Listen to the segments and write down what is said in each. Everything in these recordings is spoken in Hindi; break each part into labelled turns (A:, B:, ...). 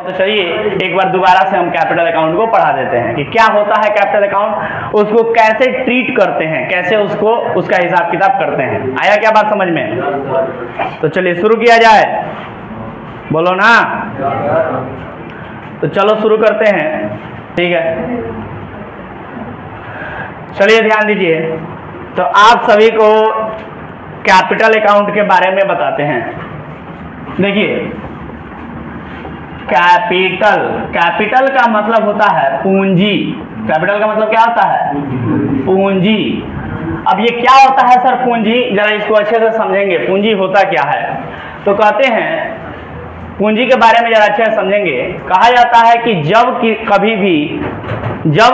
A: तो चलिए एक बार दोबारा से हम कैपिटल अकाउंट को पढ़ा देते हैं कि क्या होता है कैपिटल अकाउंट, उसको कैसे ट्रीट करते हैं, कैसे उसको उसका हिसाब किताब करते हैं। आया क्या बात समझ में? तो चलिए शुरू किया जाए, बोलो ना। तो चलो शुरू करते हैं, ठीक है। चलिए ध्यान दीजिए, तो आप सभी को कैपिटल अकाउंट के बारे में बताते हैं। देखिए कैपिटल का मतलब होता है पूंजी। कैपिटल का मतलब क्या होता है? पूंजी। अब ये क्या होता है सर पूंजी? जरा इसको अच्छे से समझेंगे, पूंजी होता क्या है। तो कहते हैं पूंजी के बारे में जरा अच्छे से समझेंगे। कहा जाता है कि जब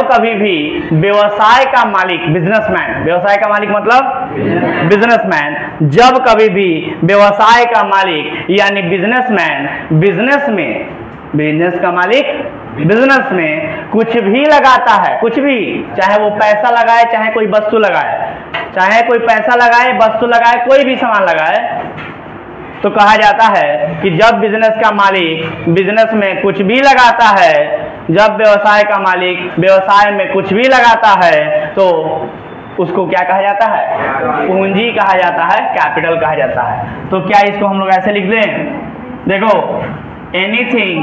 A: कभी भी व्यवसाय का मालिक, बिजनेसमैन, व्यवसाय का मालिक मतलब बिजनेसमैन, जब कभी भी व्यवसाय का मालिक यानी बिजनेसमैन बिजनेस का मालिक बिजनेस में कुछ भी लगाता है, कुछ भी, चाहे वो पैसा लगाए चाहे कोई वस्तु लगाए, चाहे कोई पैसा लगाए वस्तु लगाए कोई भी सामान लगाए, तो कहा जाता है कि जब बिजनेस का मालिक बिजनेस में कुछ भी लगाता है, जब व्यवसाय का मालिक व्यवसाय में कुछ भी लगाता है, तो उसको क्या कहा जाता है? पूंजी कहा जाता है, कैपिटल कहा जाता है। तो क्या इसको हम लोग ऐसे लिख दें? देखो, anything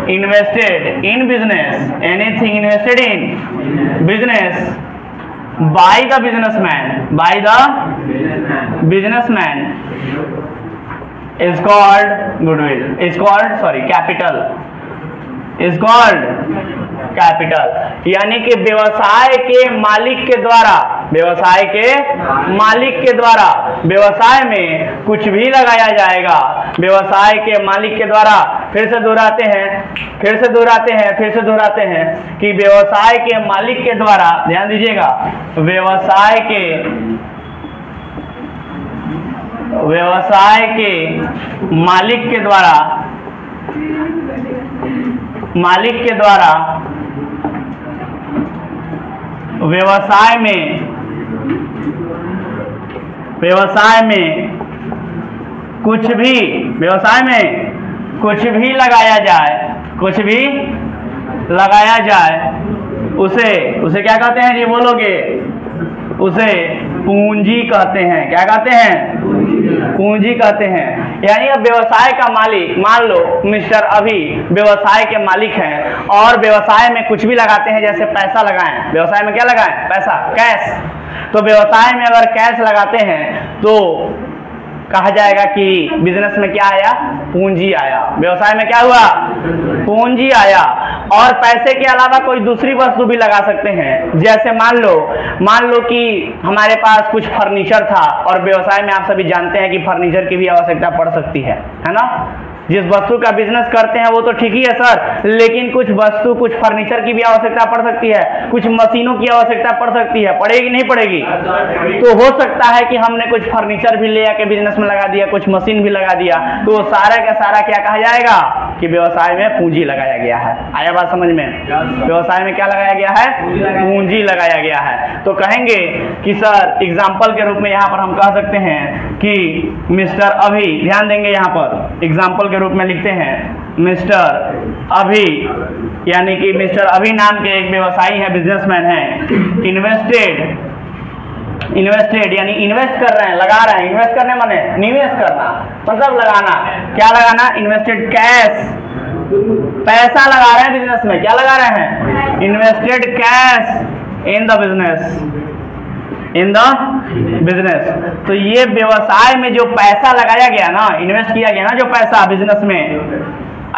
A: invested in business, anything invested in business by the businessman is called goodwill, capital. यानी कि व्यवसाय के मालिक के द्वारा व्यवसाय में कुछ भी लगाया जाएगा, व्यवसाय के मालिक के द्वारा। फिर से दोहराते हैं कि व्यवसाय के मालिक के द्वारा, ध्यान दीजिएगा, व्यवसाय के मालिक के द्वारा व्यवसाय में कुछ भी लगाया जाए, उसे क्या कहते हैं जी? बोलोगे? उसे पूंजी कहते हैं। क्या कहते हैं? पूंजी कहते हैं। यानी अब व्यवसाय का मालिक, मान लो मिस्टर अभी व्यवसाय के मालिक हैं और व्यवसाय में कुछ भी लगाते हैं, जैसे पैसा लगाएं। व्यवसाय में क्या लगाएं? पैसा, कैश। तो व्यवसाय में अगर कैश लगाते हैं तो कहा जाएगा कि बिजनेस में क्या आया? पूंजी आया। व्यवसाय में क्या हुआ? पूंजी आया। और पैसे के अलावा कोई दूसरी वस्तु भी लगा सकते हैं, जैसे मान लो कि हमारे पास कुछ फर्नीचर था, और व्यवसाय में आप सभी जानते हैं कि फर्नीचर की भी आवश्यकता पड़ सकती है ना। जिस वस्तु का बिजनेस करते हैं वो तो ठीक ही है सर, लेकिन कुछ फर्नीचर की भी आवश्यकता पड़ सकती है, कुछ मशीनों की आवश्यकता पड़ सकती है। पड़ेगी नहीं पड़ेगी? तो हो सकता है कि हमने कुछ फर्नीचर भी ले आके बिजनेस में लगा दिया, कुछ मशीन भी लगा दिया, तो वो सारा का सारा क्या कहा जाएगा? कि व्यवसाय में पूंजी लगाया गया है। आया बात समझ में? व्यवसाय में क्या लगाया गया है? पूंजी लगाया गया है। तो कहेंगे कि सर एग्जाम्पल के रूप में यहाँ पर हम कह सकते हैं कि मिस्टर अभी, ध्यान देंगे यहाँ पर एग्जाम्पल के रूप में लिखते हैं मिस्टर अभी, यानी कि मिस्टर अभी नाम के एक व्यवसायी है, बिजनेसमैन है। इन्वेस्टेड यानी इन्वेस्ट कर रहे हैं, लगा रहे हैं। इन्वेस्ट करने माने निवेश करना, मतलब लगाना। क्या लगाना? इन्वेस्टेड कैश, पैसा लगा रहे हैं बिजनेस में। क्या लगा रहे हैं? Invested cash in the business. तो ये व्यवसाय में जो पैसा लगाया गया ना, इन्वेस्ट किया गया ना जो पैसा बिजनेस में,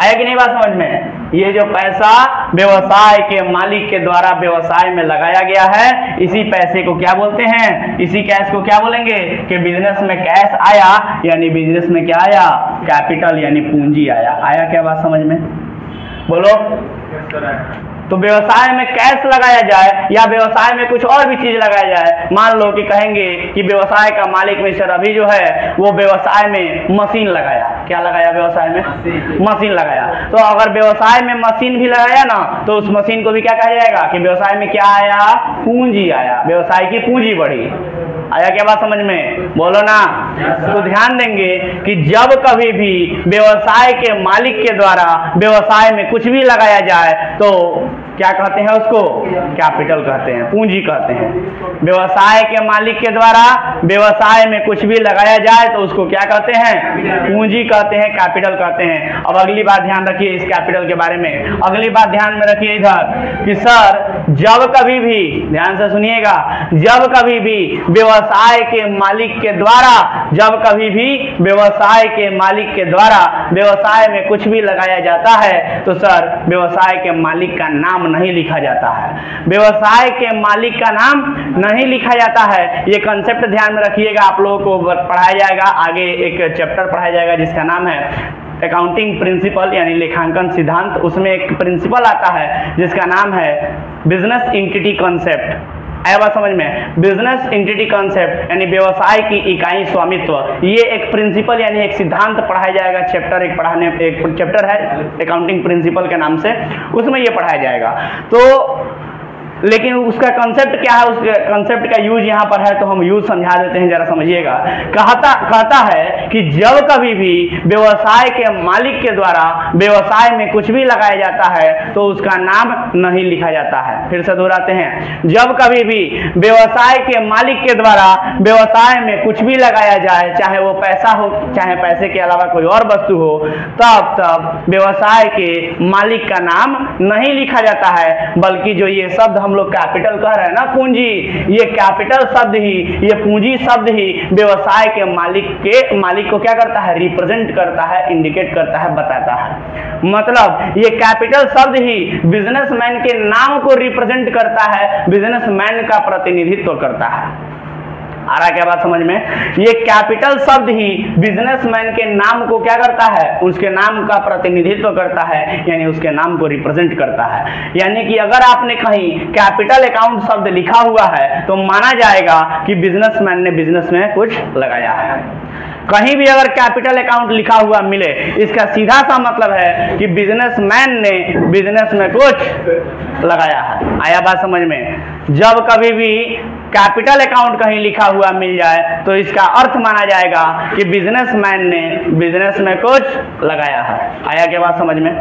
A: आया कि नहीं बात समझ में? ये जो पैसा व्यवसाय के मालिक के द्वारा व्यवसाय में लगाया गया है, इसी पैसे को क्या बोलते हैं? इसी कैश को क्या बोलेंगे? कि बिजनेस में कैश आया, यानी बिजनेस में क्या आया? कैपिटल यानी पूंजी आया। आया क्या बात समझ में? बोलो। तो व्यवसाय में कैश लगाया जाए या व्यवसाय में कुछ और भी चीज लगाया जाए, मान लो कि कहेंगे कि व्यवसाय का मालिक मिस्टर अभी जो है वो व्यवसाय में मशीन लगाया। क्या लगाया? व्यवसाय में मशीन लगाया। तो अगर व्यवसाय में मशीन भी लगाया ना, तो उस मशीन को भी क्या कहा जाएगा? कि व्यवसाय में क्या आया? पूंजी आया, व्यवसाय की पूंजी बढ़ी। आया क्या बात समझ में? बोलो ना। तो ध्यान देंगे कि जब कभी भी व्यवसाय के मालिक के द्वारा व्यवसाय में कुछ भी लगाया जाए तो क्या कहते हैं उसको? कैपिटल कहते हैं, पूंजी कहते हैं। व्यवसाय के मालिक के द्वारा व्यवसाय में कुछ भी लगाया जाए तो उसको क्या कहते हैं? पूंजी कहते हैं, कैपिटल कहते हैं। अब अगली बात ध्यान रखिए इस कैपिटल के बारे में। अगली बात ध्यान में रखिए इधर कि सर जब कभी भी, ध्यान से सुनिएगा, जब कभी भी व्यवसाय के मालिक के द्वारा, जब कभी भी व्यवसाय के मालिक के द्वारा व्यवसाय में कुछ भी लगाया जाता है तो सर व्यवसाय के मालिक का नाम नहीं लिखा जाता है। व्यवसाय के मालिक का नाम नहीं लिखा जाता है। ये कंसेप्ट ध्यान में रखिएगा, आप लोगों को पढ़ाया जाएगा आगे, एक चैप्टर पढ़ाया जाएगा जिसका नाम है अकाउंटिंग प्रिंसिपल यानी लेखांकन सिद्धांत। उसमें एक प्रिंसिपल आता है जिसका नाम है बिजनेस एंटिटी कॉन्सेप्ट। आया बात समझ में? बिजनेस एंटिटी कॉन्सेप्ट यानी व्यवसाय की इकाई स्वामित्व। ये एक प्रिंसिपल यानी एक सिद्धांत पढ़ाया जाएगा, चैप्टर एक चैप्टर है अकाउंटिंग प्रिंसिपल के नाम से, उसमें ये पढ़ाया जाएगा। तो लेकिन उसका कंसेप्ट क्या है, उसके कंसेप्ट का यूज यहाँ पर है तो हम यूज समझा देते हैं, जरा समझिएगा। कहता है कि जब कभी भी व्यवसाय के मालिक के द्वारा व्यवसाय में कुछ भी लगाया जाता है तो उसका नाम नहीं लिखा जाता है। फिर से दोहराते हैं, जब कभी भी व्यवसाय के मालिक के द्वारा व्यवसाय में कुछ भी लगाया जाए, चाहे वो पैसा हो चाहे पैसे के अलावा कोई और वस्तु हो, तब व्यवसाय के मालिक का नाम नहीं लिखा जाता है, बल्कि जो ये शब्द हम लोग कैपिटल कह रहे हैं ना, पूंजी, ये कैपिटल शब्द ही, ये पूंजी शब्द ही व्यवसाय के मालिक को क्या करता है? रिप्रेजेंट करता है, इंडिकेट करता है, बताता है। मतलब ये कैपिटल शब्द ही बिजनेसमैन के नाम को रिप्रेजेंट करता है, बिजनेसमैन का प्रतिनिधित्व करता है। आ रहा क्या बात समझ में? ये कैपिटल शब्द ही बिजनेसमैन के नाम को क्या करता है? उसके नाम का प्रतिनिधित्व करता है, यानी उसके नाम को रिप्रेजेंट करता है। यानी कि अगर आपने कहीं कैपिटल अकाउंट शब्द लिखा हुआ है तो माना जाएगा कि बिजनेसमैन ने बिजनेस में कुछ लगाया है। कहीं भी अगर कैपिटल अकाउंट लिखा हुआ मिले, इसका सीधा सा मतलब है कि बिजनेसमैन ने बिजनेस में कुछ लगाया है। आया बात समझ में? जब कभी भी कैपिटल अकाउंट कहीं लिखा हुआ मिल जाए तो इसका अर्थ माना जाएगा कि बिजनेसमैन ने बिजनेस में कुछ लगाया है। आया क्या बात समझ में?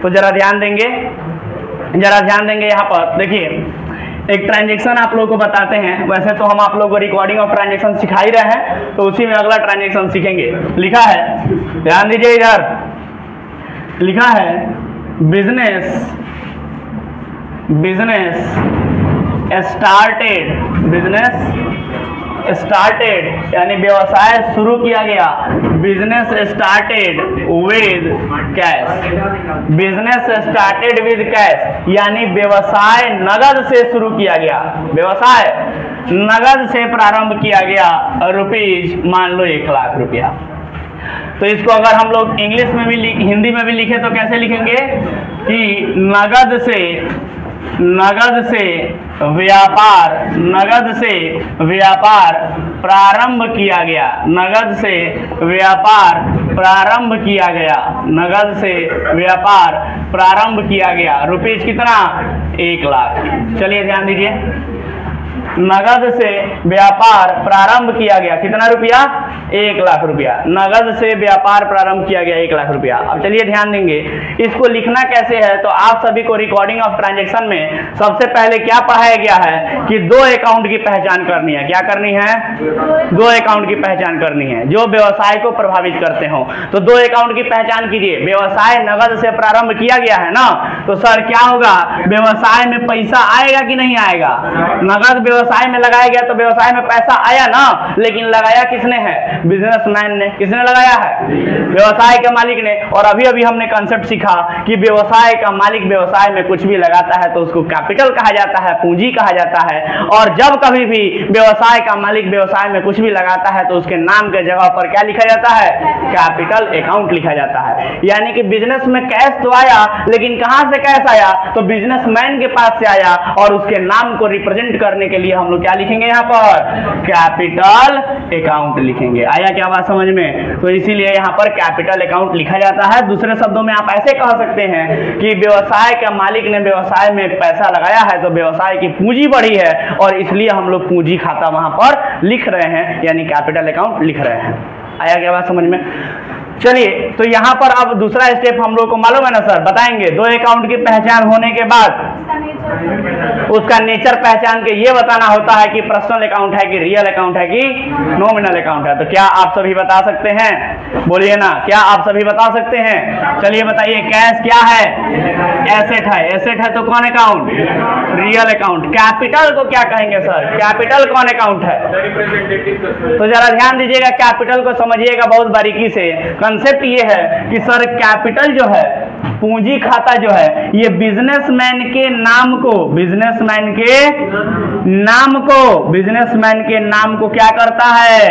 A: तो जरा ध्यान देंगे, यहाँ पर देखिए एक ट्रांजैक्शन आप लोगों को बताते हैं। वैसे तो हम आप लोगों को रिकॉर्डिंग ऑफ ट्रांजैक्शन सिखा ही रहे हैं, तो उसी में अगला ट्रांजैक्शन सीखेंगे। लिखा है, ध्यान दीजिए, इधर लिखा है बिजनेस स्टार्टेड यानी व्यवसाय शुरू किया गया। Business started with cash, business started with cash यानी व्यवसाय नगद से शुरू किया गया, व्यवसाय नगद से प्रारंभ किया गया। रुपीज मान लो 1 लाख रुपया। तो इसको अगर हम लोग इंग्लिश में भी हिंदी में भी लिखे तो कैसे लिखेंगे कि नगद से व्यापार प्रारंभ किया गया, नगद से व्यापार प्रारंभ किया गया। रुपीज कितना? 1 लाख। चलिए ध्यान दीजिए, नगद से व्यापार प्रारंभ किया गया, कितना रुपया? 1 लाख रुपया। नगद से व्यापार प्रारंभ किया गया 1 लाख रुपया। अब चलिए ध्यान देंगे, इसको लिखना कैसे है। तो आप सभी को रिकॉर्डिंग ऑफ ट्रांजैक्शन में सबसे पहले क्या पढ़ाया गया है कि 2 अकाउंट की पहचान करनी है। क्या करनी है? 2 अकाउंट की पहचान करनी है जो व्यवसाय को प्रभावित करते हो। तो 2 अकाउंट की पहचान कीजिए। व्यवसाय नगद से प्रारंभ किया गया है ना, तो सर क्या होगा? व्यवसाय में पैसा आएगा कि नहीं आएगा? नगद व्यवसाय में लगाया गया तो व्यवसाय में पैसा आया ना, लेकिन लगाया किसने है? बिजनेसमैन ने। किसने लगाया है? व्यवसाय के मालिक ने। और अभी अभी हमने कंसेप्ट सीखा कि व्यवसाय का मालिक व्यवसाय में कुछ भी लगाता है तो उसको कैपिटल कहा जाता है, पूंजी कहा जाता है। और जब कभी भी व्यवसाय का मालिक व्यवसाय में कुछ भी लगाता है तो उसके नाम के जगह पर क्या लिखा जाता है? कैपिटल अकाउंट लिखा जाता है। यानी कि बिजनेस में कैश तो आया, लेकिन कहां से कैश आया? तो बिजनेसमैन के पास से आया और उसके नाम को रिप्रेजेंट करने के लिए इसलिए हम लोग क्या लिखेंगे यहाँ पर, कैपिटल अकाउंट लिखेंगे। आया क्या बात समझ में? तो इसीलिए यहाँ पर कैपिटल अकाउंट लिखा जाता है। दूसरे शब्दों में आप ऐसे कह सकते हैं कि व्यवसाय के मालिक ने व्यवसाय में पैसा लगाया है तो व्यवसाय की पूंजी बढ़ी है और इसलिए हम लोग पूंजी खाता वहां पर लिख रहे हैं, यानी कैपिटल अकाउंट लिख रहे हैं। आया क्या बात समझ में? चलिए, तो यहाँ पर अब दूसरा स्टेप हम लोग को मालूम है ना सर, बताएंगे। दो अकाउंट की पहचान होने के बाद उसका नेचर पहचान के ये बताना होता है कि पर्सनल अकाउंट है कि रियल अकाउंट है कि नॉमिनल अकाउंट है। तो क्या आप सभी बता सकते हैं? बोलिए ना, क्या आप सभी बता सकते हैं? चलिए बताइए, कैश क्या है? एसेट है। एसेट है तो कौन अकाउंट? Real account. कैपिटल को क्या कहेंगे सर? कैपिटल कौन अकाउंट है? तो जरा ध्यान दीजिएगा, कैपिटल को समझिएगा बहुत बारीकी से। कंसेप्ट ये है कि सर कैपिटल जो है, पूंजी खाता जो है, ये बिजनेसमैन के नाम को, बिजनेसमैन के नाम को क्या करता है?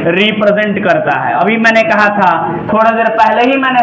A: रिप्रेजेंट करता है। अभी मैंने कहा था, थोड़ा देर पहले ही मैंने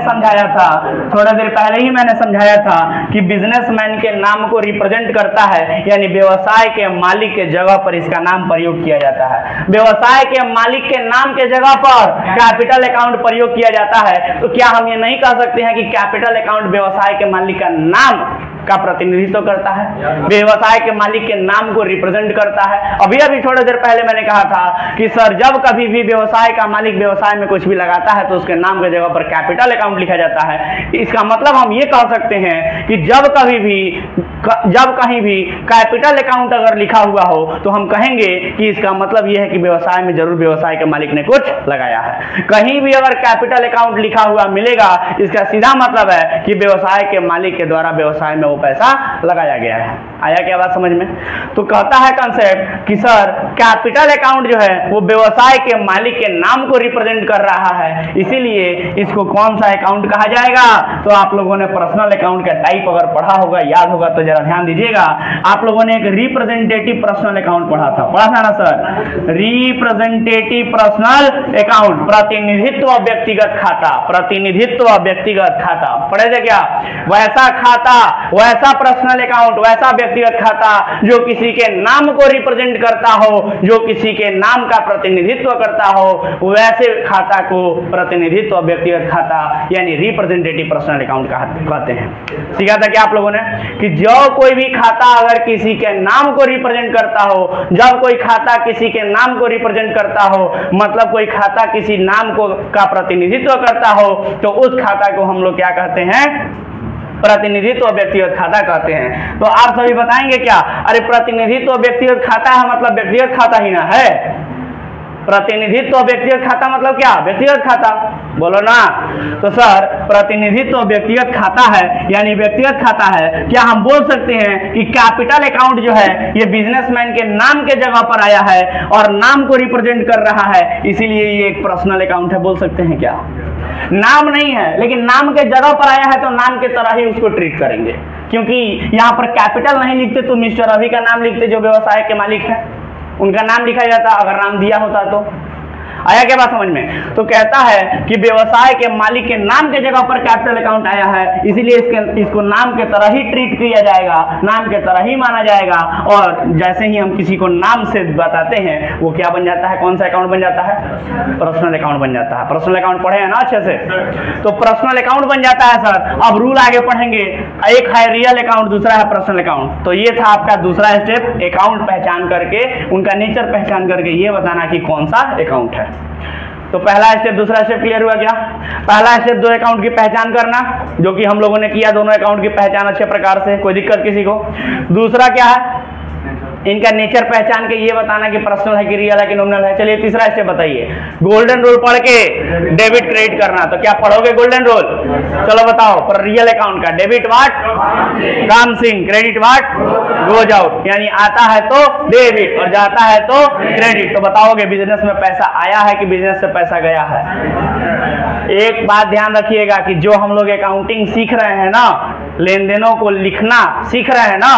A: समझाया था कि बिजनेसमैन के नाम को रिप्रेजेंट करता है, यानी व्यवसाय के मालिक के जगह पर इसका नाम प्रयोग किया जाता है। व्यवसाय के मालिक के नाम के जगह पर कैपिटल अकाउंट प्रयोग किया जाता है। तो क्या हम ये नहीं कह सकते हैं कि कैपिटल अकाउंट व्यवसाय के मालिक का नाम का प्रतिनिधित्व करता है, व्यवसाय के मालिक के नाम को रिप्रेजेंट करता है? अभी थोड़ी देर पहले मैंने कहा था कि सर जब कभी भी व्यवसाय का मालिक व्यवसाय में कुछ भी लगाता है तो उसके नाम के जगह पर कैपिटल अकाउंट लिखा जाता है। इसका मतलब हम ये कह सकते हैं कि जब कहीं भी कैपिटल अकाउंट अगर लिखा हुआ हो तो हम कहेंगे कि इसका मतलब यह है कि व्यवसाय में जरूर व्यवसाय के मालिक ने कुछ लगाया है। कहीं भी अगर कैपिटल अकाउंट लिखा हुआ मिलेगा, इसका सीधा मतलब है कि व्यवसाय के मालिक के द्वारा व्यवसाय में वो पैसा लगाया गया है। आया क्या बात समझ में? तो कहता है कंसेप्ट कि सर कैपिटल अकाउंट जो है वो व्यवसाय के मालिक के नाम को रिप्रेजेंट कर रहा है, इसीलिए इसको कौन सा अकाउंट कहा जाएगा? तो आप लोगों ने पर्सनल अकाउंट का टाइप अगर पढ़ा होगा, याद होगा तो जरा ध्यान दीजिएगा। आप लोगों ने एक रिप्रेजेंटेटिव पर्सनल अकाउंट पढ़ा था ना सर? रिप्रेजेंटेटिव पर्सनल अकाउंट, प्रतिनिधित्व व्यक्तिगत खाता, प्रतिनिधित्व व्यक्तिगत खाता पढ़े थे क्या? वैसा खाता, वैसा पर्सनल अकाउंट, वैसा व्यक्तिगत खाता जो किसी के नाम को रिप्रेजेंट करता हो, जो किसी के नाम का प्रतिनिधित्व करता हो, वैसे खाता को प्रतिनिधित्व व्यक्तिगत खाता यानी रिप्रेजेंटेटिव पर्सनल अकाउंट कहते हैं। सीखा था क्या आप लोगों ने कि जो कोई भी खाता अगर किसी के नाम को रिप्रेजेंट करता हो, जब कोई खाता किसी के नाम को रिप्रेजेंट करता हो, मतलब कोई खाता किसी नाम को का प्रतिनिधित्व करता हो, तो उस खाता को हम लोग क्या कहते हैं? प्रतिनिधित्व व्यक्तिगत खाता कहते हैं। तो आप सभी बताएंगे क्या? अरे प्रतिनिधित्व व्यक्तिगत खाता है मतलब व्यक्तिगत खाता ही ना है। प्रतिनिधित्व व्यक्तिगत खाता मतलब क्या? व्यक्तिगत खाता, बोलो ना। तो सर प्रतिनिधित्व व्यक्तिगत खाता है यानी व्यक्तिगत खाता है, क्या हम बोल सकते हैं कि कैपिटल अकाउंट जो है ये बिजनेसमैन के नाम के जगह पर आया है और नाम को रिप्रेजेंट कर रहा है, इसीलिए ये एक पर्सनल अकाउंट है, बोल सकते हैं क्या? नाम नहीं है लेकिन नाम के जगह पर आया है तो नाम के तरह ही उसको ट्रीट करेंगे, क्योंकि यहाँ पर कैपिटल नहीं लिखते तो मिस्टर रवि का नाम लिखते जो व्यवसाय के मालिक है, उनका नाम लिखा जाता अगर नाम दिया होता तो। आया क्या बात समझ में? तो कहता है कि व्यवसाय के मालिक के नाम के जगह पर कैपिटल अकाउंट आया है, इसीलिए इसको नाम के तरह ही ट्रीट किया जाएगा, नाम के तरह ही माना जाएगा। और जैसे ही हम किसी को नाम से बताते हैं वो क्या बन जाता है? कौन सा अकाउंट बन जाता है? पर्सनल अकाउंट बन जाता है। पर्सनल अकाउंट पढ़े हैं ना अच्छे से? तो पर्सनल अकाउंट बन जाता है सर। अब रूल आगे पढ़ेंगे, एक है रियल अकाउंट, दूसरा है पर्सनल अकाउंट। तो ये था आपका दूसरा स्टेप, अकाउंट पहचान करके उनका नेचर पहचान करके ये बताना कि कौन सा अकाउंट है। तो पहला स्टेप, दूसरा स्टेप क्लियर हुआ क्या? पहला स्टेप दो अकाउंट की पहचान करना, जो कि हम लोगों ने किया, दोनों अकाउंट की पहचान अच्छे प्रकार से, कोई दिक्कत किसी को? दूसरा क्या है? इनका नेचर पहचान के ये बताना कि पर्सनल है कि रियल है कि नॉमिनल है। चलिए तीसरा स्टेप बताइए, गोल्डन रूल पढ़ के डेबिट क्रेडिट करना। तो क्या पढ़ोगे गोल्डन रूल? चलो बताओ। पर रियल अकाउंट का debit what comes in, credit what goes out, यानी आता है तो डेबिट और जाता है तो क्रेडिट। तो बताओगे बिजनेस में पैसा आया है कि बिजनेस से पैसा गया है? एक बात ध्यान रखिएगा कि जो हम लोग अकाउंटिंग सीख रहे हैं ना, लेन देनों को लिखना सीख रहे हैं ना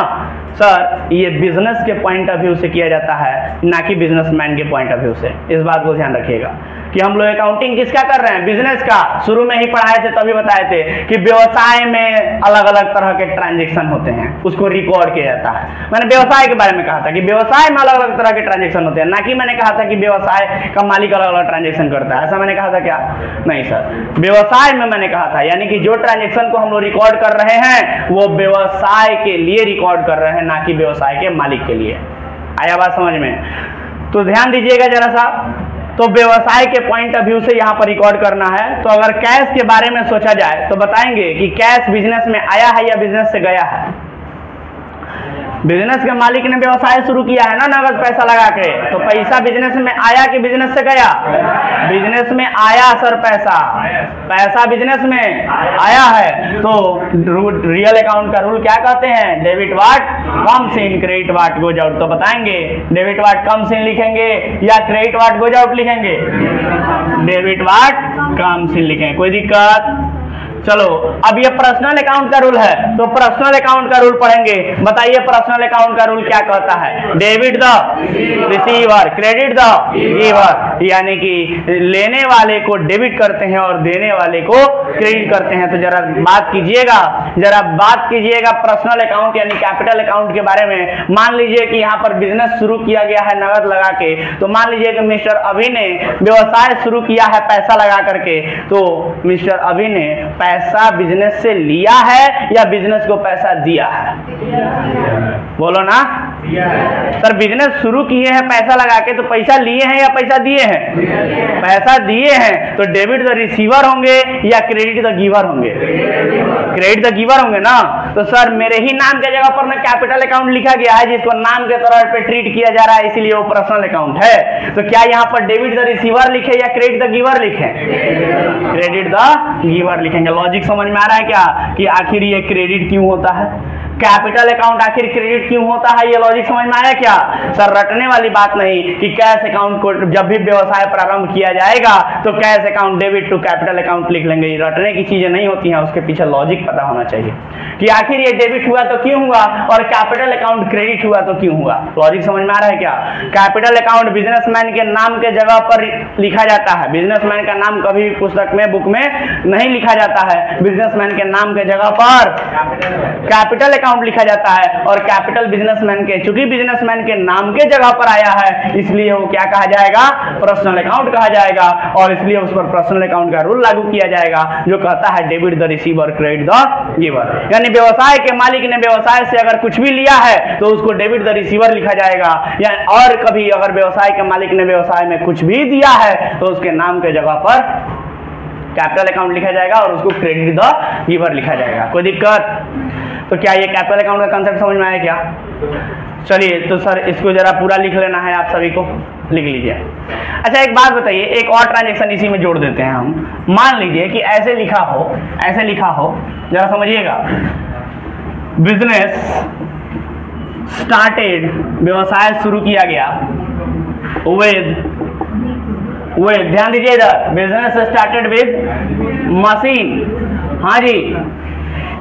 A: सर, ये बिजनेस के पॉइंट ऑफ व्यू से किया जाता है, ना कि बिजनेसमैन के पॉइंट ऑफ व्यू से। इस बात को ध्यान रखिएगा। कि हम लोग अकाउंटिंग किसका कर रहे हैं, बिजनेस का। शुरू में ही पढ़ाए थे, तभी बताए थे कि व्यवसाय में अलग अलग तरह के ट्रांजेक्शन होते हैं, उसको रिकॉर्ड किया जाता है। मैंने व्यवसाय के बारे में कहा था कि व्यवसाय में अलग अलग तरह के ट्रांजेक्शन होते हैं, ना कि मैंने कहा था कि व्यवसाय का मालिक अलग अलग ट्रांजेक्शन करता है, ऐसा मैंने कहा था क्या? नहीं सर, व्यवसाय में मैंने कहा था यानी कि जो ट्रांजेक्शन को हम लोग रिकॉर्ड कर रहे हैं वो व्यवसाय के लिए रिकॉर्ड कर रहे हैं, ना कि व्यवसाय के मालिक के लिए। आया बात समझ में? तो ध्यान दीजिएगा जरा सा। तो व्यवसाय के पॉइंट ऑफ व्यू से यहाँ पर रिकॉर्ड करना है। तो अगर कैश के बारे में सोचा जाए तो बताएंगे कि कैश बिजनेस में आया है या बिजनेस से गया है। बिजनेस के मालिक ने व्यवसाय शुरू किया है ना नगद पैसा लगा के, तो पैसा बिजनेस में आया कि बिजनेस से गया? बिजनेस में आया सर, पैसा बिजनेस में आया है। तो रियल अकाउंट का रूल क्या कहते हैं? Debit what comes in, credit what goes out. तो बताएंगे डेबिट व्हाट कम्स इन लिखेंगे या क्रेडिट व्हाट गोज आउट लिखेंगे? डेबिट व्हाट कम्स इन लिखेंगे। कोई दिक्कत? चलो अब ये पर्सनल अकाउंट का रूल है, तो पर्सनल अकाउंट का रूल पढ़ेंगे। बताइए पर्सनल अकाउंट का रूल क्या कहता है? Debit the receiver, credit the giver, यानी कि लेने वाले को डेबिट करते हैं और देने वाले को क्रेडिट करते हैं। तो जरा बात कीजिएगा पर्सनल अकाउंट यानी कैपिटल अकाउंट के बारे में। मान लीजिए कि यहाँ पर बिजनेस शुरू किया गया है नगद लगा के, तो मान लीजिए कि मिस्टर अभी ने व्यवसाय शुरू किया है पैसा लगा करके, तो मिस्टर अभी ने पैसा बिजनेस से लिया है या बिजनेस को पैसा दिया है? बोलो ना सर, बिजनेस शुरू किए हैं पैसा लगा के, तो पैसा लिए हैं या पैसा दिए हैं? पैसा दिए हैं, तो डेबिट द रिसीवर होंगे या क्रेडिट द गिवर होंगे? क्रेडिट द गिवर होंगे ना। तो सर मेरे ही नाम के जगह पर ना कैपिटल अकाउंट लिखा गया है जिसको नाम के तरह पे ट्रीट किया जा रहा है, इसीलिए वो पर्सनल अकाउंट है। तो क्या यहाँ पर डेबिट द रिसीवर लिखे या क्रेडिट द गिवर लिखे? क्रेडिट द गिवर लिखेंगे। लॉजिक समझ में आ रहा है क्या कि आखिर ये क्रेडिट क्यों होता है, कैपिटल अकाउंट आखिर क्रेडिट क्यों होता है? ये लॉजिक समझ में आया क्या? सर रटने वाली बात नहीं कि कैश अकाउंट को जब भी व्यवसाय प्रारंभ किया जाएगा तो cash account debit to capital account लिख लेंगे। ये रटने की चीजें नहीं होती हैं, उसके पीछे लॉजिक पता होना चाहिए कि आखिर ये डेबिट हुआ तो क्यों हुआ और कैपिटल अकाउंट क्रेडिट हुआ तो क्यों हुआ। लॉजिक समझ में आ रहा है क्या? कैपिटल अकाउंट बिजनेसमैन के नाम के जगह पर लिखा जाता है। बिजनेसमैन का नाम कभी भी पुस्तक में बुक में नहीं लिखा जाता है, बिजनेसमैन के नाम के जगह पर कैपिटल अकाउंट लिखा जाता है। और कैपिटल बिजनेसमैन के, चूंकि बिजनेसमैन के नाम के जगह पर आया है इसलिए वो क्या कहा जाएगा? पर्सनल अकाउंट कहा जाएगा, और इसलिए उस पर पर्सनल अकाउंट का रूल लागू किया जाएगा जो कहता है debit the receiver credit the giver. यानी व्यवसाय के मालिक ने व्यवसाय से अगर कुछ भी लिया है तो उसको डेबिट द रिसीवर लिखा जाएगा, या और कभी अगर व्यवसाय के मालिक ने व्यवसाय में कुछ भी दिया है तो उसके नाम के जगह पर कैपिटल अकाउंट लिखा जाएगा और उसको क्रेडिट द गिवर लिखा जाएगा। कोई दिक्कत? तो क्या ये कैपिटल अकाउंट का कंसेप्ट समझ में आया क्या? चलिए तो सर इसको जरा पूरा लिख लेना है, आप सभी को लिख लीजिए। अच्छा एक बात बताइए, एक और ट्रांजेक्शन इसी में जोड़ देते हैं हम। मान लीजिए कि ऐसे लिखा हो, जरा समझिएगा, बिजनेस स्टार्टेड, व्यवसाय शुरू किया गया विद ध्यान दीजिए इधर, बिजनेस स्टार्टेड विद मशीन। हाँ जी,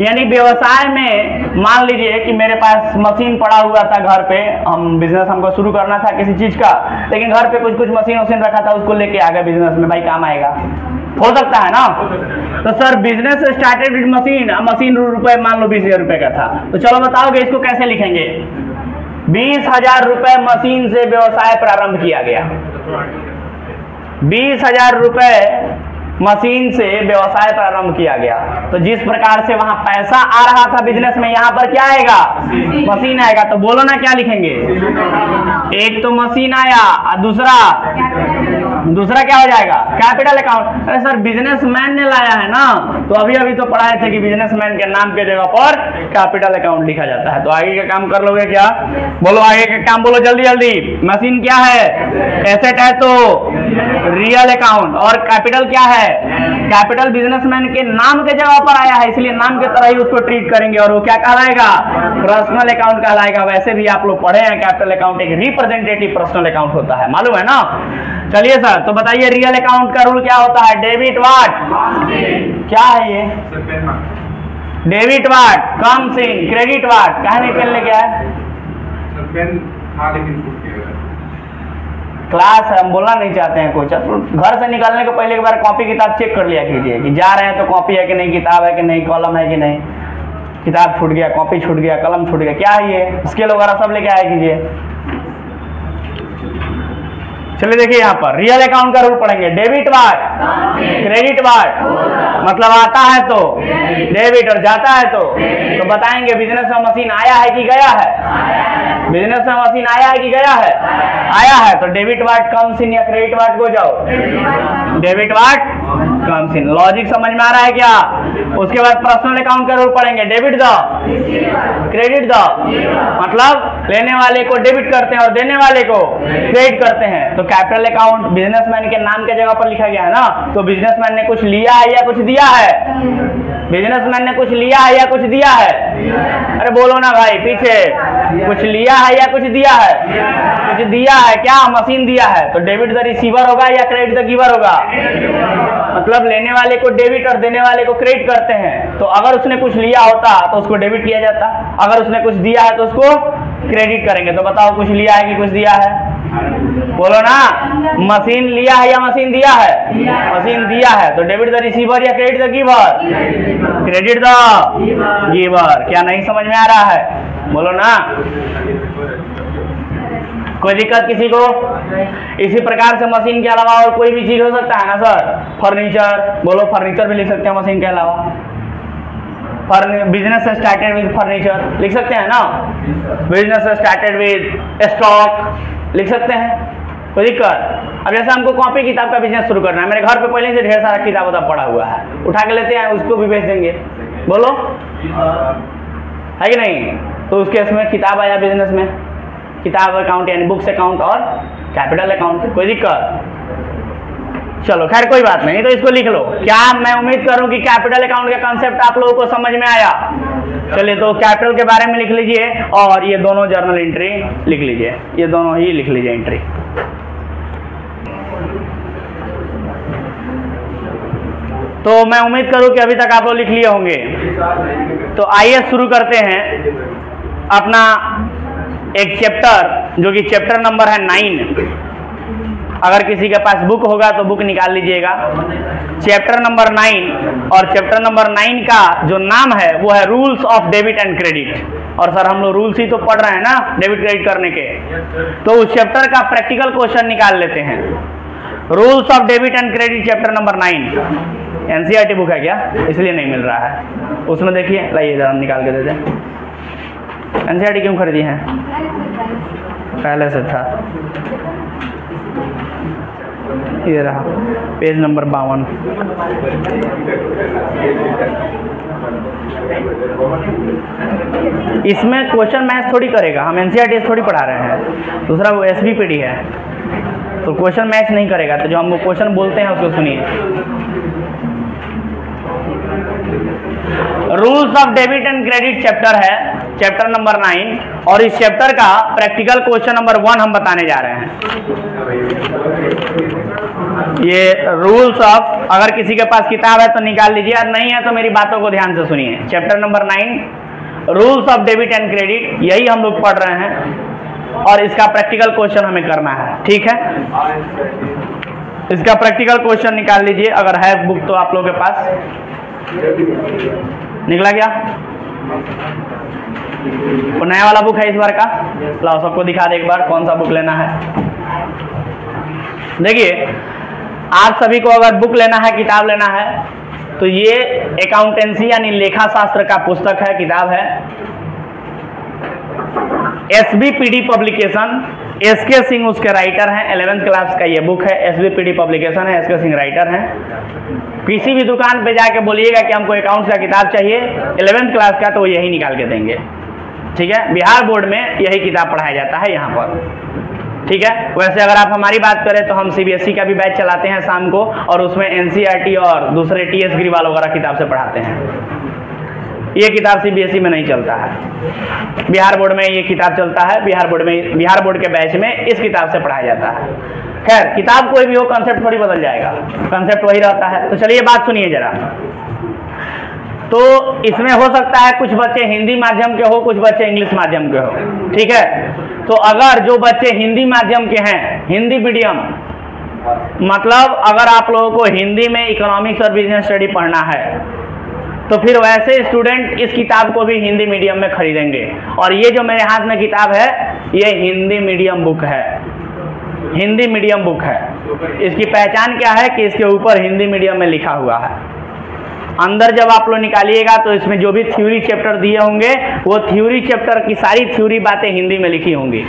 A: यानी व्यवसाय में मान लीजिए कि मेरे पास मशीन पड़ा हुआ था घर पे, हम बिजनेस हमको शुरू करना था किसी चीज का, लेकिन घर पे कुछ मशीन रखा था, उसको लेके आ गया बिजनेस में, भाई काम आएगा, हो सकता है ना। तो sir business started with machine रुपए मान लो 20,000 रुपए का था, तो चलो बताओगे इसको कैसे लिखेंगे? 20,000 रुपए मशीन से व्यवसाय प्रारंभ किया गया, 20,000 रुपए मशीन से व्यवसाय प्रारंभ किया गया। तो जिस प्रकार से वहां पैसा आ रहा था बिजनेस में, यहाँ पर क्या आएगा? मशीन आएगा। तो बोलो ना क्या लिखेंगे? एक तो मशीन आया और दूसरा क्या हो जाएगा? Capital account. अरे सर बिजनेसमैन ने लाया है ना, तो अभी तो पढ़ाए थे कि बिजनेसमैन के नाम के जगह पर कैपिटल अकाउंट लिखा जाता है। तो आगे का काम कर लोगे क्या? बोलो आगे का काम, बोलो जल्दी जल्दी। मशीन क्या है? एसेट है तो रियल अकाउंट, और कैपिटल क्या है? कैपिटल बिजनेसमैन के नाम के जगह पर आया है, इसलिए नाम के तरह ही उसको ट्रीट करेंगे, और वो क्या कहलाएगा? पर्सनल अकाउंट कहलाएगा। वैसे भी आप लोग पढ़े हैं कैपिटल अकाउंट एक रिप्रेजेंटेटिव पर्सनल अकाउंट होता है, मालूम है ना। चलिए सर, तो बताइए रियल अकाउंट का रूल क्या होता है? डेबिट व्हाट, क्या है ये? Debit what comes in, credit what, कहने पेन ले क्या है? क्लास है, हम बोलना नहीं चाहते हैं कुछ, तो घर से निकलने के पहले एक बार कॉपी किताब चेक कर लिया कीजिए कि जा रहे हैं तो कॉपी है कि नहीं, किताब है कि नहीं, कलम है कि नहीं, किताब छूट गया, कॉपी छूट गया, कलम छूट गया, क्या है ये, स्केल वगैरह सब लेके आया कीजिए। चलिए देखिए यहाँ पर रियल अकाउंट का रूल पढ़ेंगे। डेबिट वाट, क्रेडिट वाट, मतलब आता है तो डेबिट और जाता है तो बताएंगे बिजनेस में मशीन आया है कि गया है, बिजनेस में मशीन आया है कि गया है, आया है तो डेबिट वाट कम्स इन या क्रेडिट वाट को जाओ, debit watt comes in. Logic समझ में आ रहा है क्या? उसके बाद पर्सनल अकाउंट का रूल पढ़ेंगे। डेबिट दो, क्रेडिट दो, मतलब लेने वाले को डेबिट करते हैं और देने वाले को क्रेडिट करते हैं। तो कैपिटल अकाउंट बिजनेसमैन के नाम के जगह पर लिखा गया है ना, तो बिजनेसमैन ने कुछ लिया है या कुछ दिया है, बिजनेसमैन ने कुछ लिया है या कुछ दिया है, अरे बोलो ना भाई पीछे, कुछ लिया है या कुछ दिया है, कुछ दिया है, क्या मशीन दिया है, तो डेबिट द रिसीवर होगा या क्रेडिट द गिवर होगा, मतलब लेने वाले को डेबिट और देने वाले को क्रेडिट करते हैं। तो अगर उसने कुछ लिया होता तो उसको डेबिट किया जाता, अगर उसने कुछ दिया है तो उसको क्रेडिट करेंगे। तो बताओ कुछ लिया है कि कुछ दिया है, बोलो ना, मशीन लिया है या मशीन दिया है, मशीन दिया है तो डेबिट द रिसीवर या credit the giver, credit the giver. क्या नहीं समझ में आ रहा है, बोलो ना, कोई दिक्कत किसी को? इसी प्रकार से मशीन के अलावा और कोई भी चीज हो सकता है ना सर, फर्नीचर, बोलो फर्नीचर भी लिख सकते हैं मशीन के अलावा, बिजनेस स्टार्टेड विद फर्नीचर लिख सकते हैं ना, बिजनेस स्टार्टेड विद स्टॉक लिख सकते हैं, कोई दिक्कत? अब जैसे हमको कॉपी किताब का बिजनेस शुरू करना है, मेरे घर पे पहले से ढेर सारा किताब उताब पड़ा हुआ है, उठा के लेते हैं, उसको भी बेच देंगे, बोलो है कि नहीं? तो उसके इसमें किताब आया बिजनेस में, किताब अकाउंट यानी बुक्स अकाउंट और कैपिटल अकाउंट, कोई दिक्कत? चलो खैर कोई बात नहीं, तो इसको लिख लो। क्या मैं उम्मीद करूं कि कैपिटल अकाउंट का कंसेप्ट आप लोगों को समझ में आया। चलिए तो कैपिटल के बारे में लिख लीजिए और ये दोनों जर्नल एंट्री लिख लीजिए, ये दोनों ही लिख लीजिए एंट्री। तो मैं उम्मीद करूं कि अभी तक आप लोग लिख लिए होंगे। तो आइए शुरू करते हैं अपना एक चैप्टर, जो कि चैप्टर नंबर है 9। अगर किसी के पास बुक होगा तो बुक निकाल लीजिएगा। चैप्टर नंबर 9, और चैप्टर नंबर 9 का जो नाम है वो है rules of debit and credit. और सर हम लोग रूल्स ही तो पढ़ रहे हैं ना डेबिट क्रेडिट करने के, तो उस चैप्टर का प्रैक्टिकल क्वेश्चन निकाल लेते हैं। Rules of debit and credit chapter number 9 NCERT book है क्या, इसलिए नहीं मिल रहा है उसमें, देखिए लाइए जरा निकाल के दे दें। एनसीईआरटी क्यों खरीदी है? पहले से था, ये रहा पेज नंबर 52। इसमें क्वेश्चन मैथ थोड़ी करेगा, हम एनसीईआरटी थोड़ी पढ़ा रहे हैं, दूसरा वो एसबीपीडी है, तो क्वेश्चन मैच नहीं करेगा। तो जो हम क्वेश्चन बोलते हैं उसको सुनिए। Rules of debit and credit chapter है, चैप्टर नंबर 9, और इस चैप्टर का प्रैक्टिकल क्वेश्चन नंबर 1 हम बताने जा रहे हैं। ये रूल्स ऑफ, अगर किसी के पास किताब है तो निकाल लीजिए, और नहीं है तो मेरी बातों को ध्यान से सुनिए। Chapter number 9 rules of debit and credit, यही हम लोग पढ़ रहे हैं और इसका प्रैक्टिकल क्वेश्चन हमें करना है, ठीक है? इसका प्रैक्टिकल क्वेश्चन निकाल लीजिए, अगर है बुक तो आप लोगों के पास। निकला क्या? वो नया वाला बुक है इस बार का, लाओ सबको दिखा दे एक बार कौन सा बुक लेना है। देखिए आप सभी को अगर बुक लेना है, किताब लेना है, तो ये अकाउंटेंसी यानी लेखा शास्त्र का पुस्तक है, किताब है। एसबीपीडी पब्लिकेशन, एसके सिंह उसके राइटर हैं, 11th क्लास का ये बुक है, एसबीपीडी पब्लिकेशन है, एसके सिंह राइटर हैं। किसी भी दुकान पे जाके बोलिएगा कि हमको अकाउंट्स का किताब चाहिए 11th क्लास का, तो वो यही निकाल के देंगे, ठीक है? बिहार बोर्ड में यही किताब पढ़ाया जाता है यहाँ पर, ठीक है? वैसे अगर आप हमारी बात करें तो हम सीबीएसई का भी बैच चलाते हैं शाम को, और उसमें एनसीईआरटी और दूसरे टीएस ग्रीवाल वगैरह किताब से पढ़ाते हैं। ये किताब सीबीएसई में नहीं चलता है, बिहार बोर्ड में ये किताब चलता है। बिहार बोर्ड के बैच में इस किताब से पढ़ाया जाता है। खैर किताब कोई भी हो, कंसेप्ट थोड़ी बदल जाएगा, कंसेप्ट वही रहता है। तो चलिए बात सुनिए जरा। तो इसमें हो सकता है कुछ बच्चे हिंदी माध्यम के हो, कुछ बच्चे इंग्लिश माध्यम के हो, ठीक है? तो अगर जो बच्चे हिंदी माध्यम के हैं, हिंदी मीडियम, मतलब अगर आप लोगों को हिंदी में इकोनॉमिक्स और बिजनेस स्टडी पढ़ना है तो फिर वैसे स्टूडेंट इस किताब को भी हिंदी मीडियम में खरीदेंगे। और ये जो मेरे हाथ में किताब है ये हिंदी मीडियम बुक है, हिंदी मीडियम बुक है। इसकी पहचान क्या है कि इसके ऊपर हिंदी मीडियम में लिखा हुआ है। अंदर जब आप लोग निकालिएगा तो इसमें जो भी थ्योरी चैप्टर दिए होंगे वो थ्योरी चैप्टर की सारी थ्योरी बातें हिंदी में लिखी होंगी।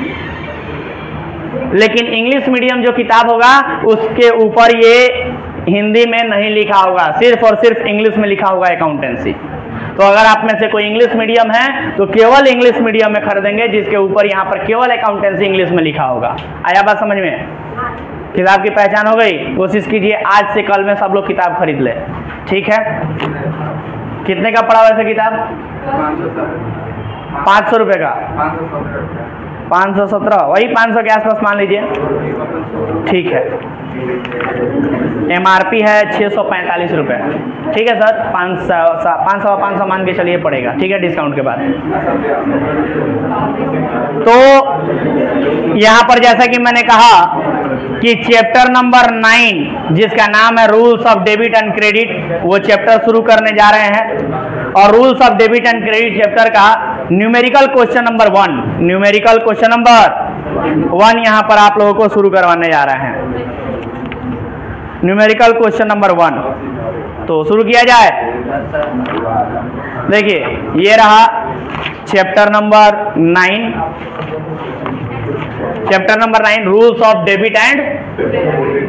A: लेकिन इंग्लिश मीडियम जो किताब होगा उसके ऊपर ये हिंदी में नहीं लिखा होगा, सिर्फ और सिर्फ इंग्लिश में लिखा होगा अकाउंटेंसी। तो अगर आप में से कोई इंग्लिश मीडियम है तो केवल इंग्लिश मीडियम में खरीदेंगे जिसके ऊपर यहाँ पर केवल अकाउंटेंसी इंग्लिश में लिखा होगा। आया बात समझ में? किताब की पहचान हो गई। कोशिश कीजिए आज से कल में सब लोग किताब खरीद ले, ठीक है? कितने का पड़ा वैसे किताब? 500 रुपये का, 517, वही 500 के आसपास मान लीजिए, ठीक है। MRP है 645 रुपये, ठीक है सर। 500 मान के चलिए पड़ेगा, ठीक है, डिस्काउंट के बाद। तो यहाँ पर जैसा कि मैंने कहा कि चैप्टर नंबर 9 जिसका नाम है rules of debit and credit, वो चैप्टर शुरू करने जा रहे हैं। और rules of debit and credit chapter का numerical question number 1, numerical question number 1 यहाँ पर आप लोगों को शुरू करवाने जा रहे हैं। न्यूमेरिकल क्वेश्चन नंबर 1 तो शुरू किया जाए। देखिए ये रहा chapter number 9, chapter number 9 rules of debit and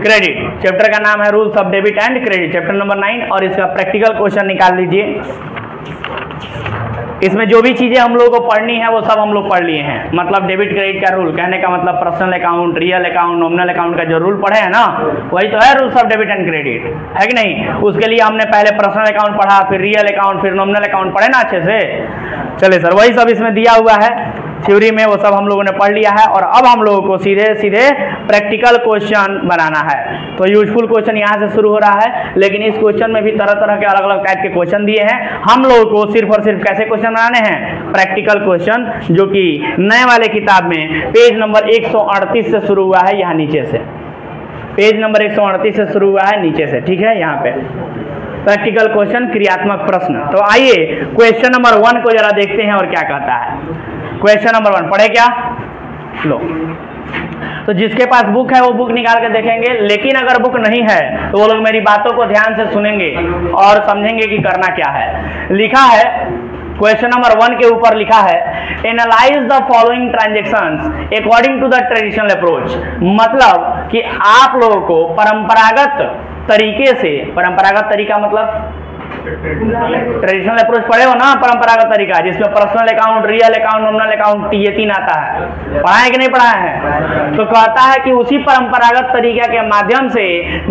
A: credit. Chapter का नाम है rules of debit and credit, chapter number 9। और इसका प्रैक्टिकल क्वेश्चन निकाल लीजिए। इसमें जो भी चीजें हम लोगों को पढ़नी है वो सब हम लोग पढ़ लिए हैं। मतलब डेबिट क्रेडिट का रूल, कहने का मतलब personal account, real account, nominal account का जो रूल पढ़े हैं ना वही तो है rules of debit and credit, है कि नहीं? उसके लिए हमने पहले पर्सनल अकाउंट पढ़ा, फिर रियल अकाउंट, फिर नॉमिनल अकाउंट पढ़े ना अच्छे से। चले सर, वही सब इसमें दिया हुआ है थ्योरी में, वो सब हम लोगों ने पढ़ लिया है। और अब हम लोगों को सीधे सीधे प्रैक्टिकल क्वेश्चन बनाना है। तो यूजफुल क्वेश्चन यहाँ से शुरू हो रहा है, लेकिन इस क्वेश्चन में भी तरह तरह के अलग अलग टाइप के क्वेश्चन दिए हैं। हम लोगों को सिर्फ और सिर्फ कैसे क्वेश्चन बनाने हैं? प्रैक्टिकल क्वेश्चन, जो कि नए वाले किताब में पेज नंबर 138 से शुरू हुआ है, यहाँ नीचे से पेज नंबर 138 से शुरू हुआ है नीचे से, ठीक है? यहाँ पे प्रैक्टिकल क्वेश्चन, क्रियात्मक प्रश्न। तो आइए क्वेश्चन नंबर 1 को जरा देखते हैं और क्या कहता है। क्वेश्चन नंबर 1 पढ़े क्या? लो, तो जिसके पास बुक है वो बुक निकाल के देखेंगे, लेकिन अगर बुक नहीं है तो वो लोग मेरी बातों को ध्यान से सुनेंगे और समझेंगे कि करना क्या है। लिखा है क्वेश्चन नंबर 1 के ऊपर लिखा है analyse the following transactions according to the traditional approach. मतलब कि आप लोगों को परंपरागत तरीके से, परंपरागत तरीका मतलब ट्रेडिशनल अप्रोच पढ़े हो ना, परंपरागत तरीका जिसमें personal account, real account, nominal account, ये 3 आता है। पढ़ा है कि नहीं पढ़ा है? तो कहता है कि उसी परंपरागत तरीके के माध्यम से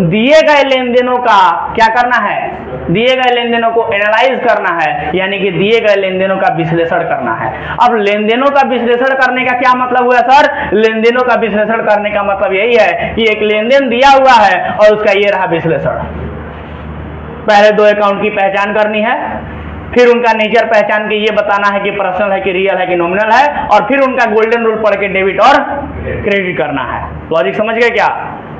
A: दिए गए लेन देनों का क्या करना है? दिए गए लेन देनों को एनालाइज करना है, यानी कि दिए गए लेन देनों का विश्लेषण करना है। अब लेन देनों का विश्लेषण करने का क्या मतलब हुआ सर? लेन देनों का विश्लेषण करने का मतलब यही है कि एक लेन देन दिया हुआ है और उसका ये रहा विश्लेषण। पहले 2 अकाउंट की पहचान करनी है, फिर उनका नेचर पहचान के ये बताना है कि पर्सनल है कि रियल है कि नॉमिनल है, और फिर उनका गोल्डन रूल पढ़ के डेबिट और क्रेडिट करना है। लॉजिक समझ गए क्या?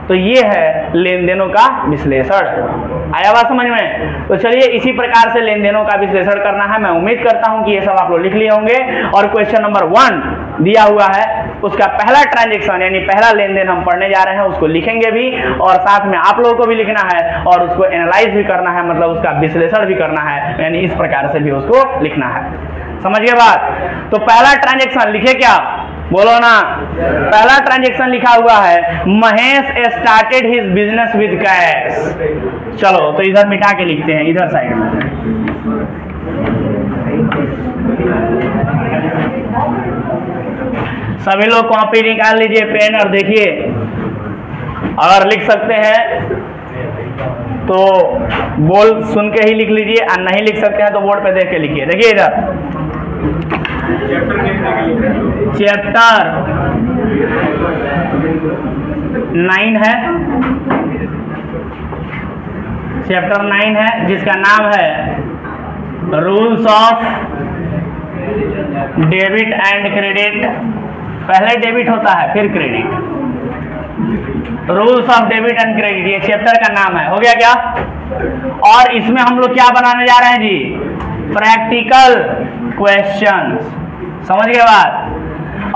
A: तो ये है लेन देनों का विश्लेषण। आया बात समझ में? तो चलिए इसी प्रकार से लेन देनों का विश्लेषण करना है। मैं उम्मीद करता हूं कि ये सब आप लोग लिख लिए होंगे। और क्वेश्चन नंबर 1 दिया हुआ है, उसका पहला ट्रांजेक्शन यानी पहला लेन देन हम पढ़ने जा रहे हैं, उसको लिखेंगे भी और साथ में आप लोगों को भी लिखना है और उसको एनालाइज भी करना है, मतलब उसका विश्लेषण भी करना है, यानी इस प्रकार से भी उसको लिखना है। समझ गए बात? तो पहला ट्रांजेक्शन लिखे क्या? बोलो ना। पहला ट्रांजेक्शन लिखा हुआ है Mahesh started his business with cash. चलो तो इधर मिटा के लिखते हैं, इधर साइड में। सभी लोग कॉपी निकाल लीजिए, पेन, और देखिए अगर लिख सकते हैं तो बोल सुन के ही लिख लीजिए, और नहीं लिख सकते हैं तो बोर्ड पे देख के लिखिए। देखिए इधर चैप्टर 9 है, चैप्टर 9 है जिसका नाम है rules of debit and credit. पहले डेबिट होता है फिर credit. Rules of debit and credit ये चैप्टर का नाम है। हो गया क्या? और इसमें हम लोग क्या बनाने जा रहे हैं जी? Practical question. समझ गए बात?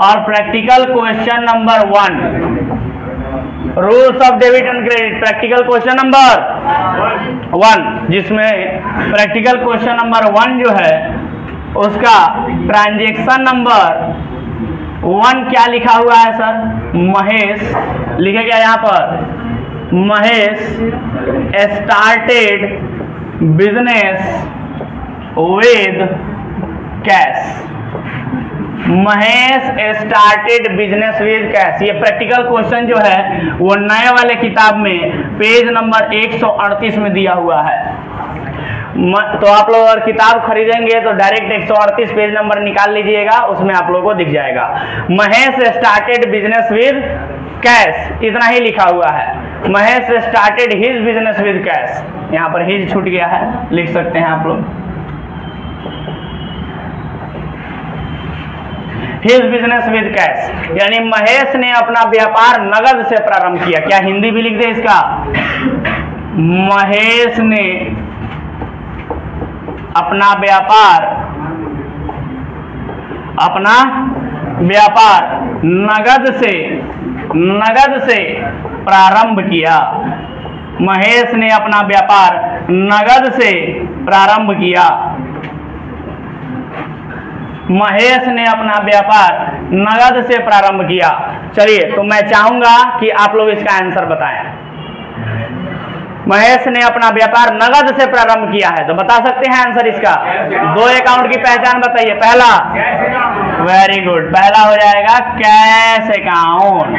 A: और practical question number 1, rules of debit and credit, practical question number 1, जिसमें प्रैक्टिकल क्वेश्चन नंबर 1 जो है उसका ट्रांजैक्शन नंबर 1 क्या लिखा हुआ है सर? महेश लिखे क्या यहाँ पर? Mahesh started business with cash. Mahesh started business with cash, ये प्रैक्टिकल क्वेश्चन जो है वो नए वाले किताब में पेज नंबर 138 में दिया हुआ है। तो आप लोग अगर किताब खरीदेंगे तो डायरेक्ट 138 पेज नंबर निकाल लीजिएगा, उसमें आप लोगों को दिख जाएगा। Mahesh started business with cash, इतना ही लिखा हुआ है। Mahesh started his business with cash, यहाँ पर हिज छूट गया है, लिख सकते हैं आप लोग हिज बिजनेस विद कैश, यानी महेश ने अपना व्यापार नगद से प्रारंभ किया। क्या हिंदी भी लिख दे इसका? महेश ने अपना व्यापार नगद से प्रारंभ किया। महेश ने अपना व्यापार नगद से प्रारंभ किया। महेश ने अपना व्यापार नगद से प्रारंभ किया। चलिए, तो मैं चाहूंगा कि आप लोग इसका आंसर बताएं। महेश ने अपना व्यापार नगद से प्रारंभ किया है, तो बता सकते हैं आंसर इसका? 2 अकाउंट की पहचान बताइए। पहला, वेरी गुड, पहला हो जाएगा कैश अकाउंट।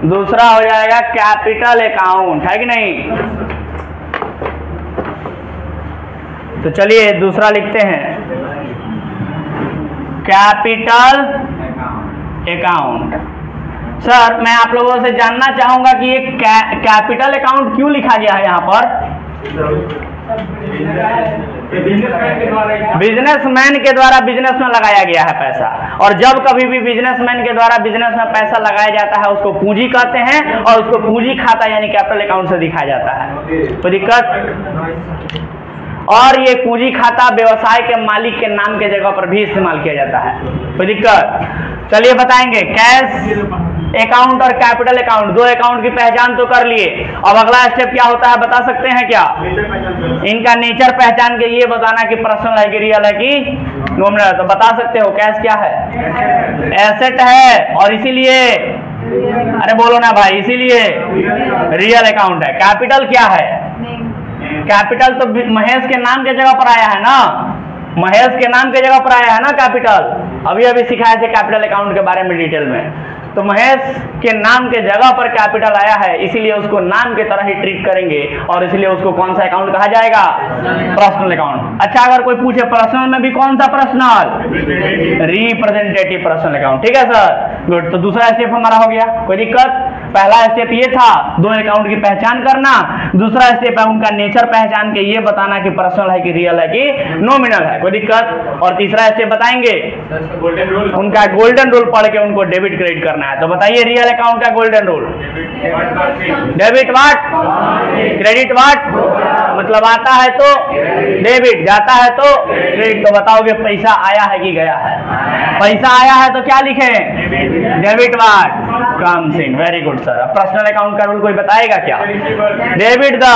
A: दूसरा हो जाएगा कैपिटल अकाउंट, है कि नहीं? तो चलिए दूसरा लिखते हैं, कैपिटल अकाउंट। सर, मैं आप लोगों से जानना चाहूंगा कि ये कैपिटल अकाउंट क्यों लिखा गया है यहाँ पर? बिजनेसमैन के द्वारा बिजनेस में लगाया गया है पैसा, और जब कभी भी बिजनेसमैन के द्वारा बिजनेस में पैसा लगाया जाता है उसको पूंजी कहते हैं, और उसको पूंजी खाता यानी कैपिटल अकाउंट से दिखाया जाता है। कोई दिक्कत? और ये पूंजी खाता व्यवसाय के मालिक के नाम के जगह पर भी इस्तेमाल किया जाता है। कोई दिक्कत? चलिए बताएंगे। कैश अकाउंट और कैपिटल अकाउंट, 2 अकाउंट की पहचान तो कर लिए। अब अगला स्टेप क्या होता है बता सकते हैं क्या? इनका नेचर पहचान के ये बताना कि पर्सनल है कि रियल है कि नॉमिनल है। तो बता सकते हो कैश क्या है? एसेट है, और इसीलिए, अरे बोलो ना भाई, इसीलिए रियल अकाउंट है। कैपिटल क्या है? कैपिटल तो महेश के नाम के जगह पर आया है ना, महेश के नाम के जगह पर आया है ना कैपिटल। अभी सिखाए थे कैपिटल अकाउंट के बारे में डिटेल में। तो महेश के नाम के जगह पर कैपिटल आया है, इसीलिए उसको नाम के तरह ही ट्रीट करेंगे, और इसलिए उसको कौन सा अकाउंट कहा जाएगा? Personal account. अच्छा, अगर कोई पूछे पर्सनल में भी कौन सा पर्सनल? Representative personal account. ठीक है सर, गुड। तो दूसरा स्टेप हमारा हो गया। कोई दिक्कत? पहला स्टेप ये था 2 अकाउंट की पहचान करना। दूसरा स्टेप है उनका नेचर पहचान के ये बताना कि पर्सनल है कि रियल है कि नॉमिनल है। कोई दिक्कत? और तीसरा स्टेप बताएंगे उनका गोल्डन रूल पढ़ के उनको डेबिट क्रेडिट करना है। तो बताइए रियल अकाउंट का golden rule? Debit what, credit what. मतलब आता है तो डेबिट, जाता है तो क्रेडिट। तो बताओगे पैसा आया है कि गया है? पैसा आया है तो क्या लिखे? Debit what, comes in. Very good sir. Personal account का रूल कोई बताएगा क्या? Debit the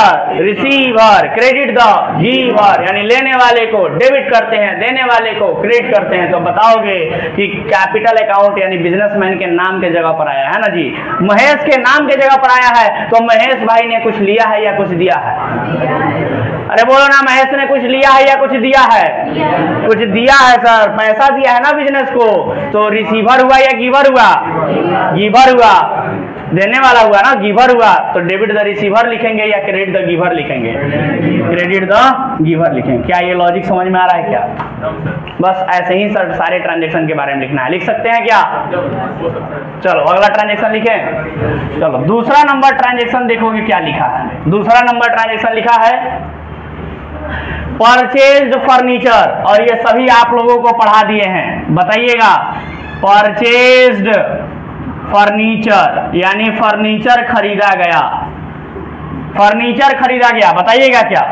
A: receiver, credit the giver, यानी लेने वाले को डेबिट करते हैं, देने वाले को क्रेडिट करते हैं। तो बताओगे कि कैपिटल अकाउंट यानी बिजनेसमैन के नाम के जगह पर आया है ना जी। महेश के नाम के जगह पर आया है, तो महेश भाई ने कुछ लिया है या कुछ दिया है? अरे बोलो ना, महेश ने कुछ लिया है या कुछ दिया है? कुछ दिया है सर, पैसा दिया है ना बिजनेस को। तो रिसीवर हुआ या गिवर हुआ? गिवर हुआ, देने वाला हुआ ना, गिवर हुआ। तो डेबिट द रिसीवर लिखेंगे या क्रेडिट द गिवर लिखेंगे? क्रेडिट द गिवर लिखेंगे। क्या ये लॉजिक समझ में आ रहा है क्या? बस ऐसे ही सर सारे ट्रांजेक्शन के बारे में लिखना है। लिख सकते हैं क्या? चलो अगला ट्रांजेक्शन लिखें। चलो दूसरा नंबर ट्रांजेक्शन देखोगे क्या लिखा है। दूसरा नंबर ट्रांजेक्शन लिखा है परचेज्ड फर्नीचर, और ये सभी आप लोगों को पढ़ा दिए हैं, बताइएगा। परचेज्ड फर्नीचर यानी फर्नीचर खरीदा गया, फर्नीचर खरीदा गया, बताइएगा क्या?